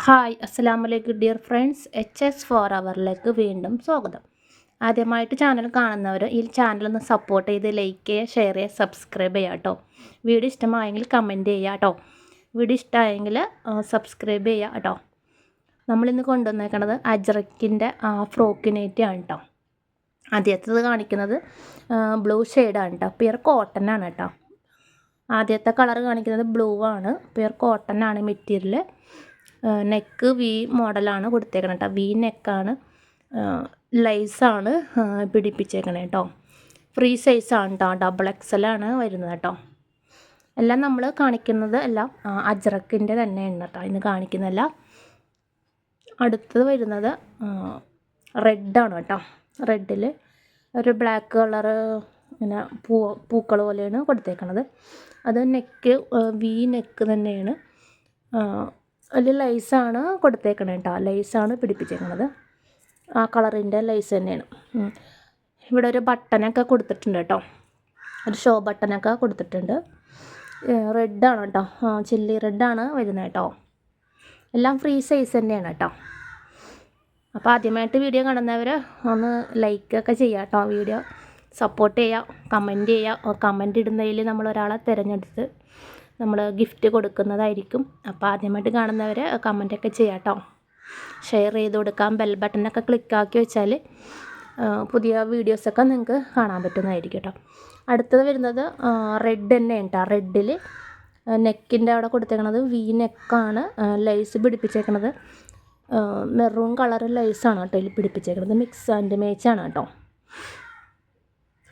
Hi അസ്സലാമലൈക്കും dear friends, HS four അവറിലേക്ക് വീണ്ടും സ്വാഗതം. ആദ്യമായിട്ട് ചാനൽ കാണുന്നവർ ഈ ചാനലൊന്ന് സപ്പോർട്ട് ചെയ്ത് ലൈക്ക് ചെയ്യുക, ഷെയർ ചെയ്യുക, സബ്സ്ക്രൈബ് ചെയ്യുക കേട്ടോ. വീഡിയോ ഇഷ്ടമായെങ്കിൽ കമൻറ്റ് ചെയ്യുക കേട്ടോ. വീഡിയോ ഇഷ്ടമായെങ്കിൽ സബ്സ്ക്രൈബ് ചെയ്യുക കേട്ടോ. നമ്മളിന്ന് കൊണ്ടുവന്നേക്കണത് അജ്രക്കിൻ്റെ ഫ്രോക്കിനേറ്റാണ് കേട്ടോ. ആദ്യത്തേത് കാണിക്കുന്നത് ബ്ലൂ ഷെയ്ഡാണ് കേട്ടോ. പ്യുർ കോട്ടൺ ആണ് കേട്ടോ. ആദ്യത്തെ കളർ കാണിക്കുന്നത് ബ്ലൂ ആണ്. പ്യുർ കോട്ടൺ ആണ് മെറ്റീരിയൽ. നെക്ക് വി മോഡലാണ് കൊടുത്തേക്കണം കേട്ടോ. വി നെക്കാണ്. ലൈസാണ് പിടിപ്പിച്ചേക്കണേ കേട്ടോ. ഫ്രീ സൈസാണ് കേട്ടോ. XXL ആണ് വരുന്നത് കേട്ടോ. എല്ലാം നമ്മൾ കാണിക്കുന്നത് എല്ലാം അജ്രക്കിൻ്റെ തന്നെയാണ് കേട്ടോ ഇന്ന് കാണിക്കുന്നതെല്ലാം. അടുത്തത് വരുന്നത് റെഡാണ് കേട്ടോ. റെഡിൽ ഒരു ബ്ലാക്ക് കളറ് ഇങ്ങനെ പൂക്കൾ പോലെയാണ് കൊടുത്തേക്കണത്. അത് നെക്ക് വി നെക്ക് തന്നെയാണ്. അതിൽ ലൈസാണ് കൊടുത്തേക്കണത് കേട്ടോ. ലൈസാണ് പിടിപ്പിച്ചേക്കണത്. ആ കളറിൻ്റെ ലൈസ് തന്നെയാണ്. ഇവിടെ ഒരു ബട്ടനൊക്കെ കൊടുത്തിട്ടുണ്ട് കേട്ടോ. ഒരു ഷോ ബട്ടനൊക്കെ കൊടുത്തിട്ടുണ്ട്. റെഡാണ് കേട്ടോ. ചില്ലി റെഡാണ് വരുന്നത് കേട്ടോ. എല്ലാം ഫ്രീ സൈസ് തന്നെയാണ് കേട്ടോ. അപ്പോൾ ആദ്യമായിട്ട് വീഡിയോ കാണുന്നവർ ഒന്ന് ലൈക്കൊക്കെ ചെയ്യുക കേട്ടോ. വീഡിയോ സപ്പോർട്ട് ചെയ്യുക, കമൻറ്റ് ചെയ്യുക. കമൻറ്റ് ഇടുന്നതിൽ നമ്മൾ ഒരാളെ തിരഞ്ഞെടുത്ത് നമ്മൾ ഗിഫ്റ്റ് കൊടുക്കുന്നതായിരിക്കും. അപ്പോൾ ആദ്യമായിട്ട് കാണുന്നവർ കമൻറ്റൊക്കെ ചെയ്യാം കേട്ടോ. ഷെയർ ചെയ്ത് കൊടുക്കാം. ബെൽ ബട്ടനൊക്കെ ക്ലിക്കാക്കി വെച്ചാൽ പുതിയ വീഡിയോസൊക്കെ നിങ്ങൾക്ക് കാണാൻ പറ്റുന്നതായിരിക്കും കേട്ടോ. അടുത്തത് വരുന്നത് റെഡ് തന്നെയാണ് കേട്ടോ. റെഡിൽ നെക്കിൻ്റെ അവിടെ കൊടുത്തേക്കണത് വി നെക്കാണ്. ലൈസ് പിടിപ്പിച്ചേക്കണത് മെറൂൺ കളർ ലൈസാണ് കേട്ടോ ഇതിൽ പിടിപ്പിച്ചേക്കണത്. മിക്സ് ആൻഡ് മാച്ചാണ് കേട്ടോ.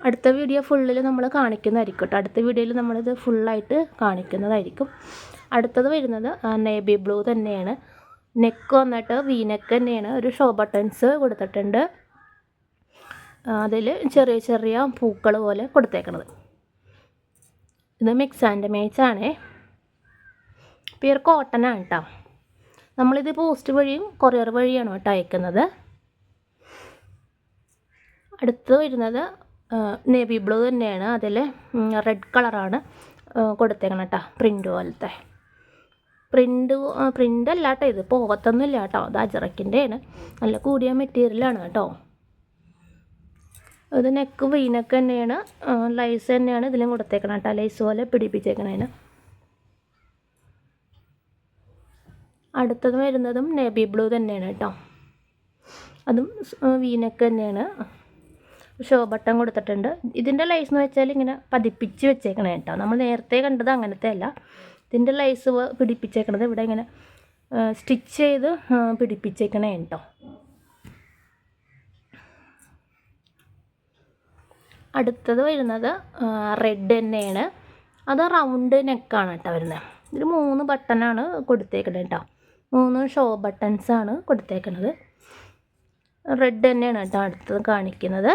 അടുത്ത വീഡിയോ ഫുള്ളിൽ നമ്മൾ കാണിക്കുന്നതായിരിക്കും കേട്ടോ. അടുത്ത വീഡിയോയിൽ നമ്മളിത് ഫുള്ളായിട്ട് കാണിക്കുന്നതായിരിക്കും. അടുത്തത് വരുന്നത് നേവി ബ്ലൂ തന്നെയാണ്. നെക്ക് വന്നിട്ട് വി നെക്ക് തന്നെയാണ്. ഒരു ഷോ ബട്ടൺസ് കൊടുത്തിട്ടുണ്ട്. അതിൽ ചെറിയ ചെറിയ പൂക്കൾ പോലെ കൊടുത്തേക്കണത്. ഇത് മിക്സ് ആൻഡ് മാച്ചാണേ. പ്യുർ കോട്ടനാണ് കേട്ടോ. നമ്മളിത് പോസ്റ്റ് വഴിയും കൊറിയർ വഴിയാണ് കേട്ടോ അയക്കുന്നത്. അടുത്തത് വരുന്നത് നേവി ബ്ലൂ തന്നെയാണ്. അതിൽ റെഡ് കളറാണ് കൊടുത്തേക്കണം കേട്ടോ. പ്രിൻ്റ് പോലത്തെ പ്രിൻ്റ് അല്ല കേട്ടോ. ഇത് പോകത്തൊന്നുമില്ല കേട്ടോ. അത് അജ്രക്കിൻ്റെയാണ്. നല്ല കൂടിയ മെറ്റീരിയലാണ് കേട്ടോ. ഇത് നെക്ക് വീനക്ക് തന്നെയാണ്. ലൈസ് തന്നെയാണ് ഇതിലും കൊടുത്തേക്കണം കേട്ടോ. ലൈസ് പോലെ പിടിപ്പിച്ചേക്കണേന്. അടുത്തത് വരുന്നതും നേവി ബ്ലൂ തന്നെയാണ് കേട്ടോ. അതും വീനക്ക് തന്നെയാണ്. ഷോ ബട്ടൺ കൊടുത്തിട്ടുണ്ട്. ഇതിൻ്റെ ലൈസ് എന്ന് വെച്ചാൽ ഇങ്ങനെ പതിപ്പിച്ച് വെച്ചേക്കണേ കേട്ടോ. നമ്മൾ നേരത്തെ കണ്ടത് അങ്ങനത്തെ അല്ല. ഇതിൻ്റെ ലൈസ് പിടിപ്പിച്ചേക്കണത് ഇവിടെ ഇങ്ങനെ സ്റ്റിച്ച് ചെയ്ത് പിടിപ്പിച്ചേക്കണേ കേട്ടോ. അടുത്തത് വരുന്നത് റെഡ് തന്നെയാണ്. അത് റൗണ്ട് നെക്കാണ് കേട്ടോ വരുന്നത്. ഇതിൽ 3 ബട്ടണാണ് കൊടുത്തേക്കണത് കേട്ടോ. 3 ഷോ ബട്ടൺസാണ് കൊടുത്തേക്കണത്. റെഡ് തന്നെയാണ് കേട്ടോ അടുത്തത് കാണിക്കുന്നത്.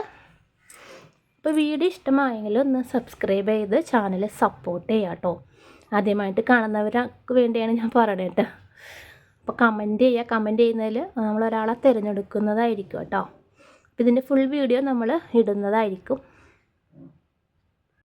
അപ്പോൾ വീഡിയോ ഇഷ്ടമായെങ്കിൽ ഒന്ന് സബ്സ്ക്രൈബ് ചെയ്ത് ചാനൽ സപ്പോർട്ട് ചെയ്യുക കേട്ടോ. ആദ്യമായിട്ട് കാണുന്നവർക്ക് വേണ്ടിയാണ് ഞാൻ പറയണത് കേട്ടോ. അപ്പോൾ കമൻറ്റ് ചെയ്യുക. കമൻറ്റ് ചെയ്യുന്നതിൽ നമ്മളൊരാളെ തിരഞ്ഞെടുക്കുന്നതായിരിക്കും കേട്ടോ. അപ്പോൾ ഇതിൻ്റെ ഫുൾ വീഡിയോ നമ്മൾ ഇടുന്നതായിരിക്കും.